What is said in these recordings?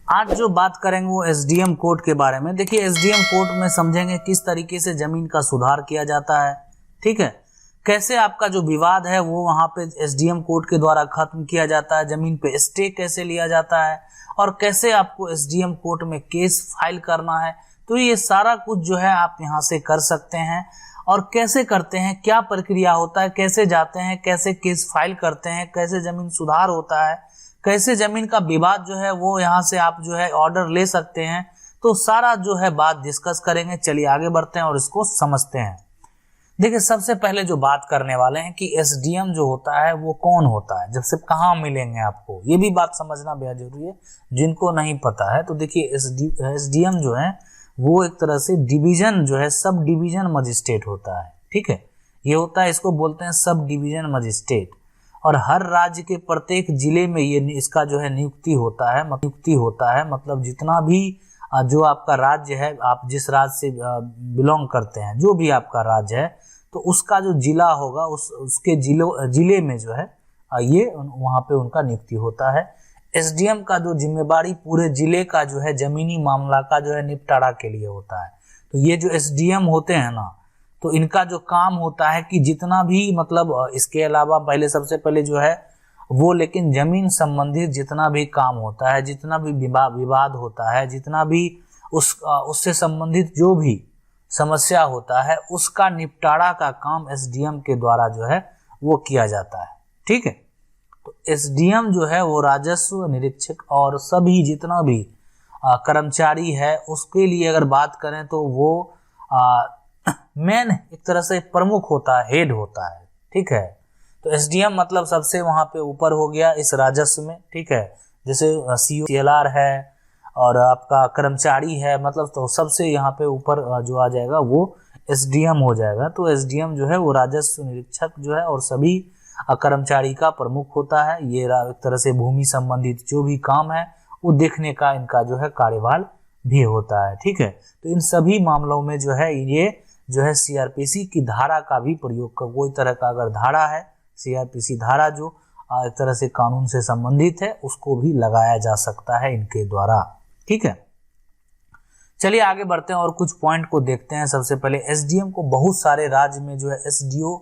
आज जो बात करेंगे वो एसडीएम कोड के बारे में। देखिए एसडीएम कोड में समझेंगे किस तरीके से जमीन का सुधार किया जाता है, ठीक है, कैसे आपका जो विवाद है वो वहां पे एसडीएम कोड के द्वारा खत्म किया जाता है, जमीन पे स्टे कैसे लिया जाता है और कैसे आपको एसडीएम कोर्ट में केस फाइल करना है। तो ये सारा कुछ जो है आप यहाँ से कर सकते हैं। और कैसे करते हैं, क्या प्रक्रिया होता है, कैसे जाते हैं, कैसे केस फाइल करते हैं, कैसे जमीन सुधार होता है, कैसे जमीन का विवाद जो है वो यहाँ से आप जो है ऑर्डर ले सकते हैं। तो सारा जो है बात डिस्कस करेंगे। चलिए आगे बढ़ते हैं और इसको समझते हैं। देखिए सबसे पहले जो बात करने वाले हैं कि एसडीएम जो होता है वो कौन होता है, जब से कहाँ मिलेंगे आपको, ये भी बात समझना बेहद जरूरी है जिनको नहीं पता है। तो देखिए एसडीएम जो है वो एक तरह से डिवीजन जो है, सब डिवीजन मजिस्ट्रेट होता है, ठीक है, ये होता है, इसको बोलते हैं सब डिवीजन मजिस्ट्रेट। और हर राज्य के प्रत्येक जिले में ये इसका जो है नियुक्ति होता है, मतलब जितना भी जो आपका राज्य है, आप जिस राज्य से बिलोंग करते हैं, जो भी आपका राज्य है, तो उसका जो जिला होगा उसके जिले में जो है ये वहाँ पे उनका नियुक्ति होता है। एसडीएम का जो जिम्मेवारी पूरे जिले का जो है जमीनी मामला का जो है निपटारा के लिए होता है। तो ये जो एसडीएम होते हैं ना, तो इनका जो काम होता है कि जितना भी मतलब इसके अलावा पहले सबसे पहले जो है वो, लेकिन जमीन संबंधित जितना भी काम होता है, जितना भी विवाद होता है, जितना भी उससे संबंधित जो भी समस्या होता है, उसका निपटारा का काम एसडीएम के द्वारा जो है वो किया जाता है, ठीक है। तो एसडीएम जो है वो राजस्व निरीक्षक और सभी जितना भी कर्मचारी है उसके लिए अगर बात करें तो वो मेन एक तरह से प्रमुख होता है, हेड होता है, ठीक है। तो एसडीएम मतलब सबसे वहां पे ऊपर हो गया इस राजस्व में, ठीक है। जैसे सीओ सीएलआर है और आपका कर्मचारी है, मतलब तो सबसे यहाँ पे ऊपर जो आ जाएगा वो एसडीएम हो जाएगा। तो एसडीएम जो है वो राजस्व निरीक्षक जो है और सभी कर्मचारी का प्रमुख होता है। ये एक तरह से भूमि संबंधित जो भी काम है वो देखने का इनका जो है कार्यभार भी होता है, ठीक है। तो इन सभी मामलों में जो है ये जो है सीआरपीसी की धारा का भी प्रयोग कर, कोई तरह का अगर धारा है, सीआरपीसी धारा जो एक तरह से कानून से संबंधित है, उसको भी लगाया जा सकता है इनके द्वारा, ठीक है। चलिए आगे बढ़ते हैं और कुछ पॉइंट को देखते हैं। सबसे पहले एसडीएम को बहुत सारे राज्य में जो है एसडीओ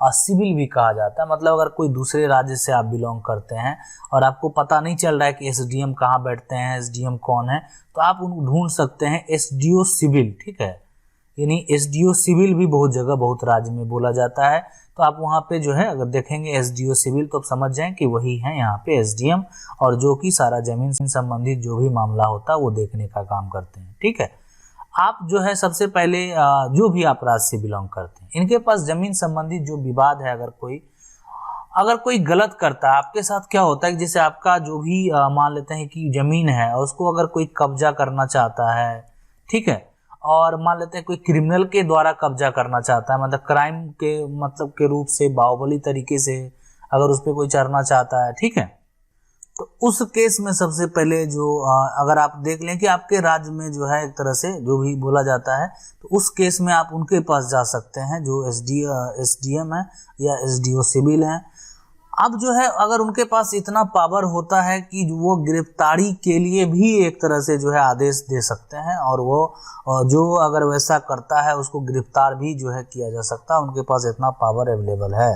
सिविल भी कहा जाता है। मतलब अगर कोई दूसरे राज्य से आप बिलोंग करते हैं और आपको पता नहीं चल रहा है कि एसडीएम कहाँ बैठते हैं, एसडीएम कौन है, तो आप उनको ढूंढ सकते हैं एसडीओ सिविल, ठीक है। यानी एसडीओ सिविल भी बहुत जगह बहुत राज्य में बोला जाता है। तो आप वहाँ पे जो है अगर देखेंगे एसडीओ सिविल तो आप समझ जाएं कि वही है यहाँ पे एसडीएम, और जो कि सारा जमीन से संबंधित जो भी मामला होता है वो देखने का काम करते हैं, ठीक है। आप जो है सबसे पहले जो भी आप राज्य से बिलोंग करते हैं, इनके पास जमीन संबंधित जो विवाद है, अगर कोई गलत करता है आपके साथ, क्या होता है कि जैसे आपका जो भी मान लेते हैं कि जमीन है और उसको अगर कोई कब्जा करना चाहता है, ठीक है, और मान लेते हैं कोई क्रिमिनल के द्वारा कब्जा करना चाहता है, मतलब क्राइम के मतलब के रूप से बाहुबली तरीके से अगर उस पर कोई चढ़ना चाहता है, ठीक है, तो उस केस में सबसे पहले जो अगर आप देख लें कि आपके राज्य में जो है एक तरह से जो भी बोला जाता है, तो उस केस में आप उनके पास जा सकते हैं जो एसडीएम है या एसडीओ सिविल है। अब जो है अगर उनके पास इतना पावर होता है कि वो गिरफ्तारी के लिए भी एक तरह से जो है आदेश दे सकते हैं, और वो जो अगर वैसा करता है उसको गिरफ्तार भी जो है किया जा सकता है। उनके पास इतना पावर अवेलेबल है।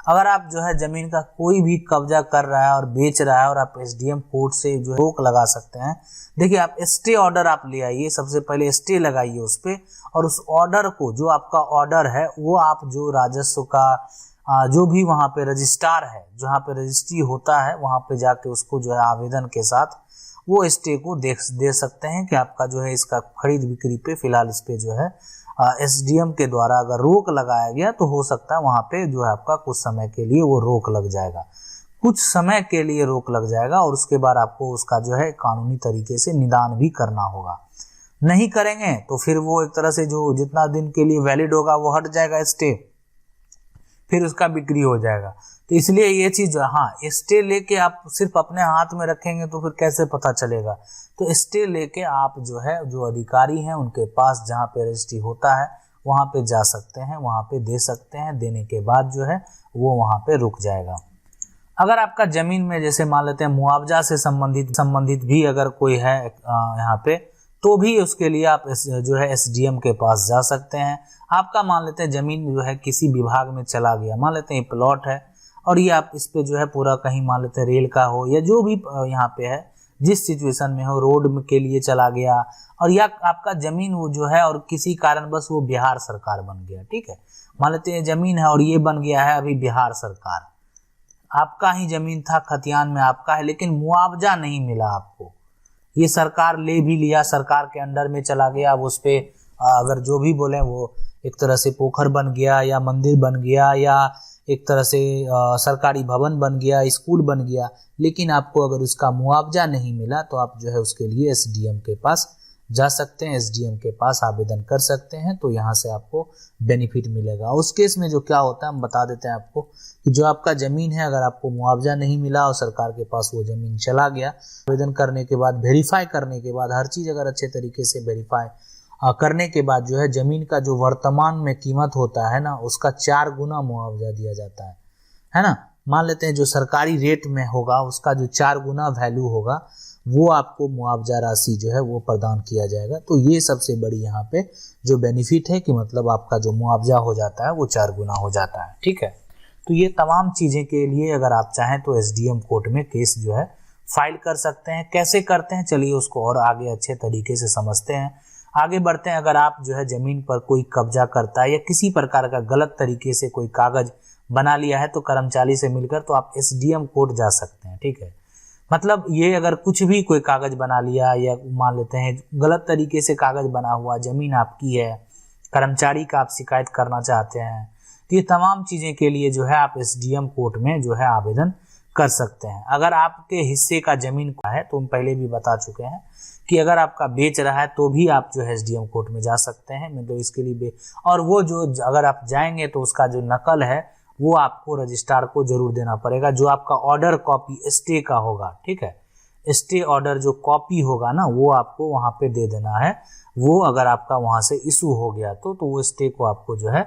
अगर आप जो है जमीन का कोई भी कब्जा कर रहा है और बेच रहा है और आप एसडीएम कोर्ट से जो है रोक लगा सकते हैं। देखिए आप स्टे ऑर्डर आप ले आइए, सबसे पहले स्टे लगाइए उस पे, और उस ऑर्डर को, जो आपका ऑर्डर है वो आप जो राजस्व का जो भी वहाँ पे रजिस्ट्रार है, जहाँ पे रजिस्ट्री होता है, वहाँ पे जाके उसको जो है आवेदन के साथ वो स्टे को दे सकते हैं कि आपका जो है इसका खरीद बिक्री पे फिलहाल इस पे जो है एसडीएम के द्वारा अगर रोक लगाया गया तो हो सकता है वहाँ पे जो है आपका कुछ समय के लिए वो रोक लग जाएगा, कुछ समय के लिए रोक लग जाएगा, और उसके बाद आपको उसका जो है कानूनी तरीके से निदान भी करना होगा। नहीं करेंगे तो फिर वो एक तरह से जो जितना दिन के लिए वैलिड होगा वो हट जाएगा स्टे, फिर उसका बिक्री हो जाएगा। तो इसलिए ये चीज, हाँ, स्टे लेके आप सिर्फ अपने हाथ में रखेंगे तो फिर कैसे पता चलेगा। तो स्टे लेके आप जो है जो अधिकारी हैं उनके पास जहाँ पे रजिस्ट्री होता है वहाँ पे जा सकते हैं, वहाँ पे दे सकते हैं, देने के बाद जो है वो वहाँ पे रुक जाएगा। अगर आपका जमीन में जैसे मान लेते हैं मुआवजा से संबंधित भी अगर कोई है यहाँ पे, तो भी उसके लिए आप जो है एसडीएम के पास जा सकते हैं। आपका मान लेते हैं जमीन जो है किसी विभाग में चला गया, मान लेते हैं प्लॉट है और ये आप इस पे जो है पूरा कहीं मान लेते हैं रेल का हो या जो भी यहाँ पे है जिस सिचुएशन में हो, रोड के लिए चला गया, और या आपका जमीन वो जो है और किसी कारणवश वो बिहार सरकार बन गया, ठीक है, मान लेते हैं जमीन है और ये बन गया है अभी बिहार सरकार, आपका ही जमीन था, खतियान में आपका है, लेकिन मुआवजा नहीं मिला आपको, ये सरकार ले भी लिया, सरकार के अंडर में चला गया, अब उस पे अगर जो भी बोले वो एक तरह से पोखर बन गया या मंदिर बन गया या एक तरह से सरकारी भवन बन गया, स्कूल बन गया, लेकिन आपको अगर उसका मुआवजा नहीं मिला तो आप जो है उसके लिए एसडीएम के पास जा सकते हैं, एसडीएम के पास आवेदन कर सकते हैं, तो यहाँ से आपको बेनिफिट मिलेगा। उस केस में जो क्या होता है हम बता देते हैं आपको कि जो आपका ज़मीन है अगर आपको मुआवजा नहीं मिला और सरकार के पास वो ज़मीन चला गया, आवेदन करने के बाद वेरीफाई करने के बाद हर चीज़ अगर अच्छे तरीके से वेरीफाई करने के बाद जो है ज़मीन का जो वर्तमान में कीमत होता है ना उसका 4 गुना मुआवजा दिया जाता है ना। मान लेते हैं जो सरकारी रेट में होगा उसका जो 4 गुना वैल्यू होगा वो आपको मुआवजा राशि जो है वो प्रदान किया जाएगा। तो ये सबसे बड़ी यहाँ पे जो बेनिफिट है कि मतलब आपका जो मुआवजा हो जाता है वो 4 गुना हो जाता है, ठीक है। तो ये तमाम चीज़ें के लिए अगर आप चाहें तो एसडीएम कोर्ट में केस जो है फाइल कर सकते हैं। कैसे करते हैं चलिए उसको और आगे अच्छे तरीके से समझते हैं, आगे बढ़ते हैं। अगर आप जो है ज़मीन पर कोई कब्जा करता है या किसी प्रकार का गलत तरीके से कोई कागज बना लिया है तो कर्मचारी से मिलकर तो आप एसडीएम कोर्ट जा सकते हैं, ठीक है। मतलब ये अगर कुछ भी कोई कागज बना लिया या मान लेते हैं गलत तरीके से कागज बना हुआ, ज़मीन आपकी है, कर्मचारी का आप शिकायत करना चाहते हैं, तो ये तमाम चीज़ें के लिए जो है आप एसडीएम कोर्ट में जो है आवेदन कर सकते हैं। अगर आपके हिस्से का ज़मीन का है तो हम पहले भी बता चुके हैं कि अगर आपका बेच रहा है तो भी आप जो है एसडीएम कोर्ट में जा सकते हैं, मतलब इसके लिए और वो जो अगर आप जाएंगे तो उसका जो नकल है वो आपको रजिस्ट्रार को जरूर देना पड़ेगा, जो आपका ऑर्डर कॉपी स्टे का होगा, ठीक है, स्टे ऑर्डर जो कॉपी होगा ना वो आपको वहाँ पे दे देना है। वो अगर आपका वहाँ से इशू हो गया तो वो स्टे को आपको जो है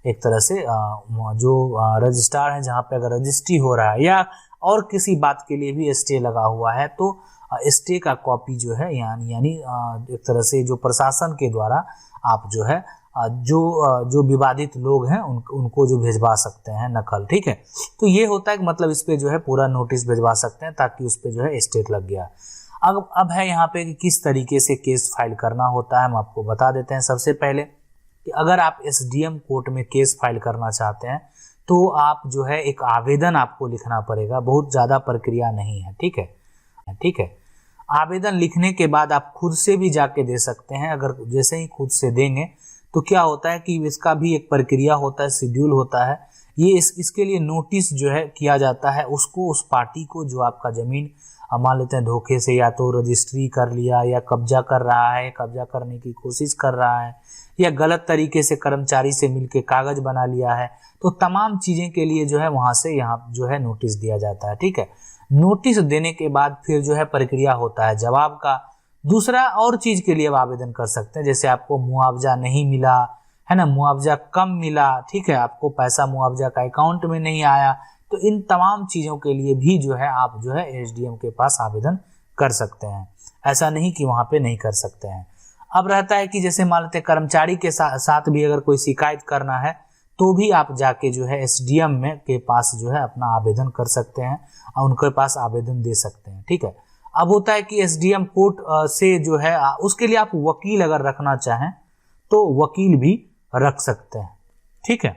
एक तरह से जो रजिस्ट्रार है जहाँ पे अगर रजिस्ट्री हो रहा है या और किसी बात के लिए भी स्टे लगा हुआ है तो स्टे का कॉपी जो है यानी एक तरह से जो प्रशासन के द्वारा आप जो है जो विवादित लोग हैं उनको जो भिजवा सकते हैं नकल, ठीक है। तो ये होता है कि मतलब इस पे जो है पूरा नोटिस भिजवा सकते हैं ताकि उस पे जो है स्टेट लग गया। अब है यहाँ पे कि किस तरीके से केस फाइल करना होता है हम आपको बता देते हैं। सबसे पहले कि अगर आप एसडीएम कोर्ट में केस फाइल करना चाहते हैं तो आप जो है एक आवेदन आपको लिखना पड़ेगा, बहुत ज़्यादा प्रक्रिया नहीं है, ठीक है, ठीक है। आवेदन लिखने के बाद आप खुद से भी जाके दे सकते हैं। अगर जैसे ही खुद से देंगे तो क्या होता है कि इसका भी एक प्रक्रिया होता है, शेड्यूल होता है। ये इसके लिए नोटिस जो है किया जाता है उसको, उस पार्टी को जो आपका ज़मीन मान लेते हैं धोखे से या तो रजिस्ट्री कर लिया या कब्जा कर रहा है, कब्जा करने की कोशिश कर रहा है या गलत तरीके से कर्मचारी से मिलके कागज बना लिया है, तो तमाम चीज़ें के लिए जो है वहाँ से यहाँ जो है नोटिस दिया जाता है, ठीक है। नोटिस देने के बाद फिर जो है प्रक्रिया होता है जवाब का। दूसरा और चीज़ के लिए आप आवेदन कर सकते हैं, जैसे आपको मुआवजा नहीं मिला है ना, मुआवजा कम मिला, ठीक है, आपको पैसा मुआवजा का अकाउंट में नहीं आया, तो इन तमाम चीज़ों के लिए भी जो है आप जो है एसडीएम के पास आवेदन कर सकते हैं। ऐसा नहीं कि वहाँ पे नहीं कर सकते हैं। अब रहता है कि जैसे मान लेते हैं कर्मचारी के साथ भी अगर कोई शिकायत करना है तो भी आप जाके जो है एसडीएम में के पास जो है अपना आवेदन कर सकते हैं और उनके पास आवेदन दे सकते हैं, ठीक है। अब होता है कि एसडीएम कोर्ट से जो है उसके लिए आप वकील अगर रखना चाहें तो वकील भी रख सकते हैं, ठीक है।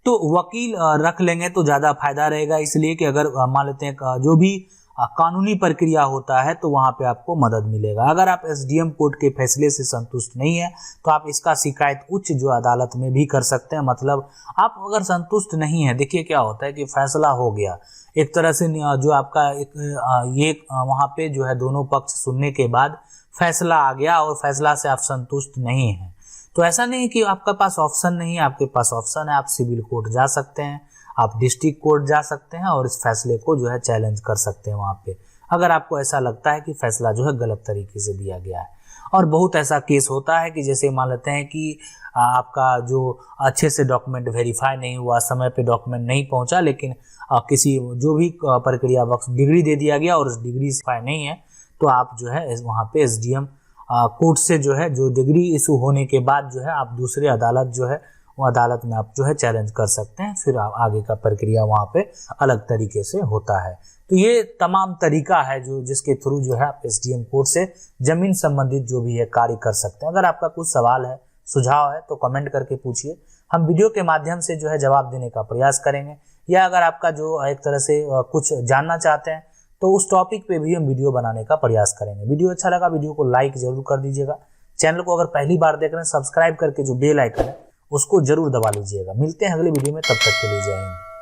तो वकील रख लेंगे तो ज़्यादा फायदा रहेगा, इसलिए कि अगर मान लेते हैं जो भी कानूनी प्रक्रिया होता है तो वहाँ पे आपको मदद मिलेगा। अगर आप एसडीएम कोर्ट के फैसले से संतुष्ट नहीं है तो आप इसका शिकायत उच्च जो अदालत में भी कर सकते हैं। मतलब आप अगर संतुष्ट नहीं है, देखिए क्या होता है कि फैसला हो गया एक तरह से, जो आपका ये वहाँ पे जो है दोनों पक्ष सुनने के बाद फैसला आ गया और फैसला से आप संतुष्ट नहीं हैं, तो ऐसा नहीं कि आपके पास ऑप्शन नहीं है, आपके पास ऑप्शन है। आप सिविल कोर्ट जा सकते हैं, आप डिस्ट्रिक्ट कोर्ट जा सकते हैं और इस फैसले को जो है चैलेंज कर सकते हैं वहाँ पे। अगर आपको ऐसा लगता है कि फैसला जो है गलत तरीके से दिया गया है। और बहुत ऐसा केस होता है कि जैसे मान लेते हैं कि आपका जो अच्छे से डॉक्यूमेंट वेरीफाई नहीं हुआ, समय पे डॉक्यूमेंट नहीं पहुंचा, लेकिन किसी जो भी प्रक्रिया वक्त डिग्री दे दिया गया और उस डिग्री से नहीं है, तो आप जो है वहाँ पे एसडीएम कोर्ट से जो है जो डिग्री इशू होने के बाद जो है आप दूसरे अदालत जो है वो अदालत में आप जो है चैलेंज कर सकते हैं। फिर आगे का प्रक्रिया वहाँ पे अलग तरीके से होता है। तो ये तमाम तरीका है जो जिसके थ्रू जो है आप एसडीएम कोर्ट से जमीन संबंधित जो भी है कार्य कर सकते हैं। अगर आपका कुछ सवाल है, सुझाव है, तो कमेंट करके पूछिए, हम वीडियो के माध्यम से जो है जवाब देने का प्रयास करेंगे। या अगर आपका जो एक तरह से कुछ जानना चाहते हैं तो उस टॉपिक पे भी हम वीडियो बनाने का प्रयास करेंगे। वीडियो अच्छा लगा, वीडियो को लाइक जरूर कर दीजिएगा। चैनल को अगर पहली बार देख रहे हैं, सब्सक्राइब करके जो बेल आइकन है उसको जरूर दबा लीजिएगा। मिलते हैं अगले वीडियो में, तब तक के लिए जय हिंद।